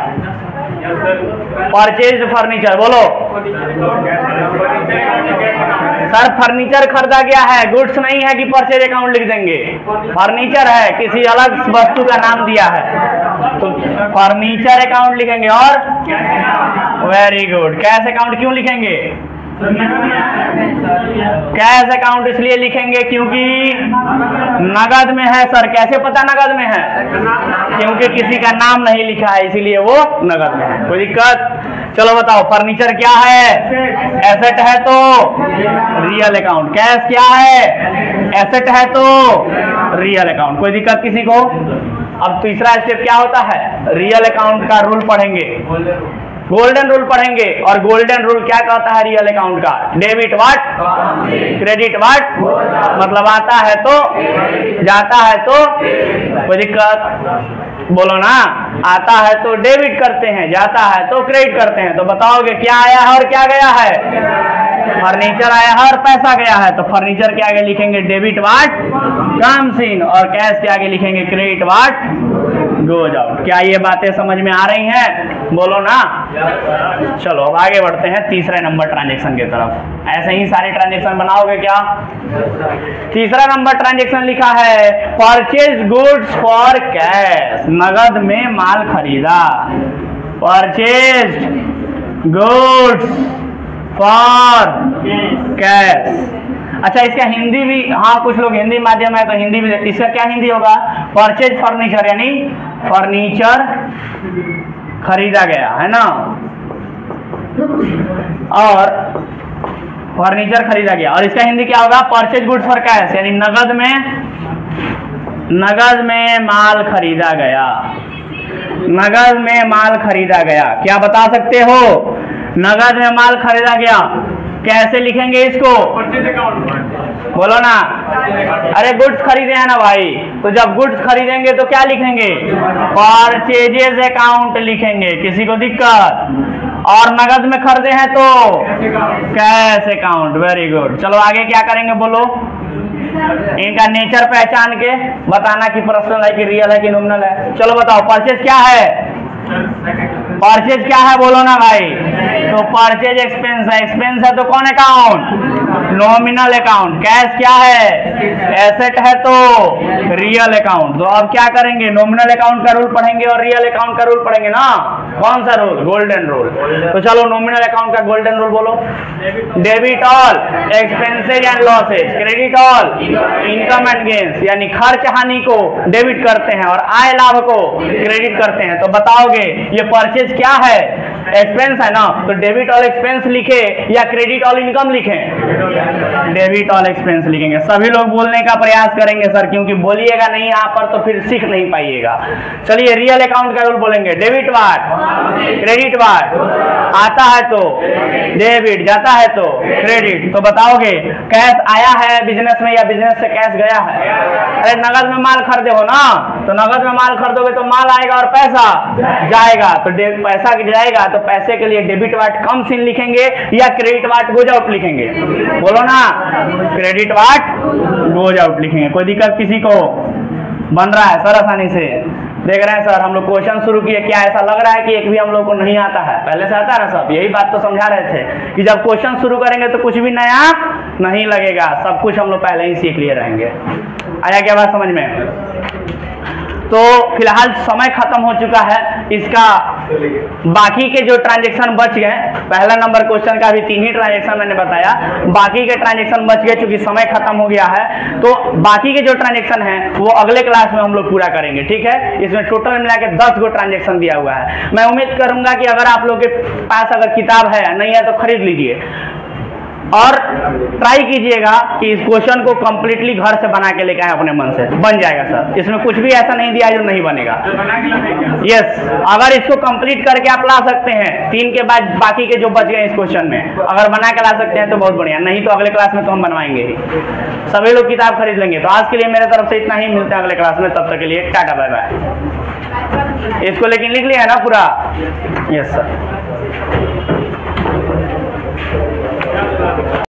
A: परचेज्ड फर्नीचर, बोलो सर। फर्नीचर खरीदा गया है, गुड्स नहीं है कि परचेज अकाउंट लिख देंगे। फर्नीचर है, किसी अलग वस्तु का नाम दिया है तो फर्नीचर अकाउंट लिखेंगे। और वेरी गुड, कैश अकाउंट क्यों लिखेंगे? कैश अकाउंट इसलिए लिखेंगे क्योंकि नगद में है सर। कैसे पता नगद में है? क्योंकि किसी का नाम नहीं लिखा है, इसीलिए वो नगद में है। कोई दिक्कत? चलो बताओ, फर्नीचर क्या है? एसेट है तो रियल अकाउंट। कैश क्या है? एसेट है तो रियल अकाउंट। कोई दिक्कत किसी को? अब तीसरा स्टेप क्या होता है? रियल अकाउंट का रूल पढ़ेंगे, गोल्डन रूल पढ़ेंगे। और गोल्डन रूल क्या कहता है रियल अकाउंट का? डेबिट व्हाट, क्रेडिट व्हाट, मतलब आता है तो, जाता है तो। कोई दिक्कत? बोलो ना, आता है तो डेबिट करते हैं, जाता है तो क्रेडिट करते हैं। तो बताओगे क्या आया है और क्या गया है? फर्नीचर आया है और पैसा गया है, तो फर्नीचर के आगे लिखेंगे डेबिट व्हाट कम्स इन, और कैश के आगे लिखेंगे क्रेडिट व्हाट गोज आउट। क्या ये बातें समझ में आ रही हैं? बोलो ना। चलो अब आगे बढ़ते हैं तीसरे नंबर ट्रांजेक्शन की तरफ। ऐसे ही सारे ट्रांजेक्शन बनाओगे क्या? तीसरा नंबर ट्रांजेक्शन लिखा है परचेज गुड्स फॉर कैश, नगद में माल खरीदा। Purchase goods for cash. अच्छा, इसका हिंदी भी, हाँ कुछ लोग हिंदी माध्यम है तो हिंदी भी, इसका क्या हिंदी होगा? परचेज फर्नीचर यानी फर्नीचर खरीदा गया है ना, और फर्नीचर खरीदा गया। और इसका हिंदी क्या होगा? परचेज गुड्स फॉर कैश यानी नगद में माल खरीदा गया, नगद में माल खरीदा गया। क्या बता सकते हो? नगद में माल खरीदा गया कैसे लिखेंगे इसको? बोलो ना। अरे गुड्स खरीदे हैं ना भाई, तो जब गुड्स खरीदेंगे तो क्या लिखेंगे? परचेजेस अकाउंट लिखेंगे। किसी को दिक्कत? और नगद में खरीदे हैं तो कैश अकाउंट। Very good. चलो आगे क्या करेंगे बोलो? इनका नेचर पहचान के बताना कि पर्सनल है कि रियल है कि नॉमिनल है। चलो बताओ, परचेज क्या है? परचेज क्या है बोलो ना भाई? तो परचेज एक्सपेंस है। एक्सपेंस है तो कौन अकाउंट? Nominal account. कैश क्या है? एसेट है तो रियल अकाउंट। तो अब क्या करेंगे? नॉमिनल अकाउंट का रूल पढ़ेंगे और रियल अकाउंट का रूल पढ़ेंगे ना। कौन सा रूल? Golden rule. तो चलो नॉमिनल अकाउंट का गोल्डन रूल बोलो। Debit all expenses and losses, credit all income and gains, यानी खर्च हानि को डेबिट करते हैं और आय लाभ को क्रेडिट करते हैं। तो बताओगे ये परचेज क्या है? एक्सपेंस है ना, तो डेबिट ऑल एक्सपेंस लिखे या क्रेडिट ऑल इनकम लिखें? डेबिट ऑल एक्सपेंस लिखेंगे। सभी लोग बोलने का प्रयास करेंगे सर, क्योंकि बोलिएगा नहीं यहाँ पर तो फिर सीख नहीं पाइएगा। चलिए रियल अकाउंट का रूल बोलेंगे। डेबिट वाट, क्रेडिट वाट, आता है तो डेबिट, जाता है तो क्रेडिट। तो बताओगे कैश आया है बिजनेस में या बिजनेस से कैश गया है? अरे नगद में माल खरीदे हो ना, तो नगद में माल खरीदोगे तो माल आएगा और पैसा जाएगा। तो पैसा जाएगा तो पैसे के लिए डेबिट वाट कम सिन लिखेंगे या क्रेडिट वाट गोज आउट लिखेंगे? बोलो ना। क्रेडिट वाट गोज आउट लिखेंगे। कोई दिक्कत किसी को? बन रहा है सर आसानी से? देख रहे हैं सर, हम लोग क्वेश्चन शुरू किए, क्या ऐसा लग रहा है कि एक भी हम लोग को नहीं आता है? पहले से आता है ना सब। यही बात तो समझा रहे थे कि जब क्वेश्चन शुरू करेंगे तो कुछ भी नया नहीं लगेगा, सब कुछ हम लोग पहले ही सीख लिए रहेंगे। आया क्या बात समझ में? तो फिलहाल समय खत्म हो चुका है इसका। बाकी के जो ट्रांजेक्शन बच गए, पहला नंबर क्वेश्चन का भी 3 ही ट्रांजेक्शन मैंने बताया, बाकी के ट्रांजेक्शन बच गए चूंकि समय खत्म हो गया है। तो बाकी के जो ट्रांजेक्शन हैं वो अगले क्लास में हम लोग पूरा करेंगे, ठीक है? इसमें टोटल मिला के 10 गो ट्रांजेक्शन दिया हुआ है। मैं उम्मीद करूंगा कि अगर आप लोग के पास अगर किताब है, नहीं है तो खरीद लीजिए और ट्राई कीजिएगा कि इस क्वेश्चन को कंप्लीटली घर से बना के लेके आए अपने मन से। बन जाएगा सर, इसमें कुछ भी ऐसा नहीं दिया है जो नहीं बनेगा। यस, अगर इसको कंप्लीट करके आप ला सकते हैं 3 के बाद बाकी के जो बच गए इस क्वेश्चन में, अगर बना के ला सकते हैं तो बहुत बढ़िया, नहीं तो अगले क्लास में तो हम बनवाएंगे ही। सभी लोग किताब खरीद लेंगे। तो आज के लिए मेरे तरफ से इतना ही, मिलते हैं अगले क्लास में, तब तक के लिए टाटा बाय बाय। इसको लेकिन लिख लिया है ना पूरा? Yes sir.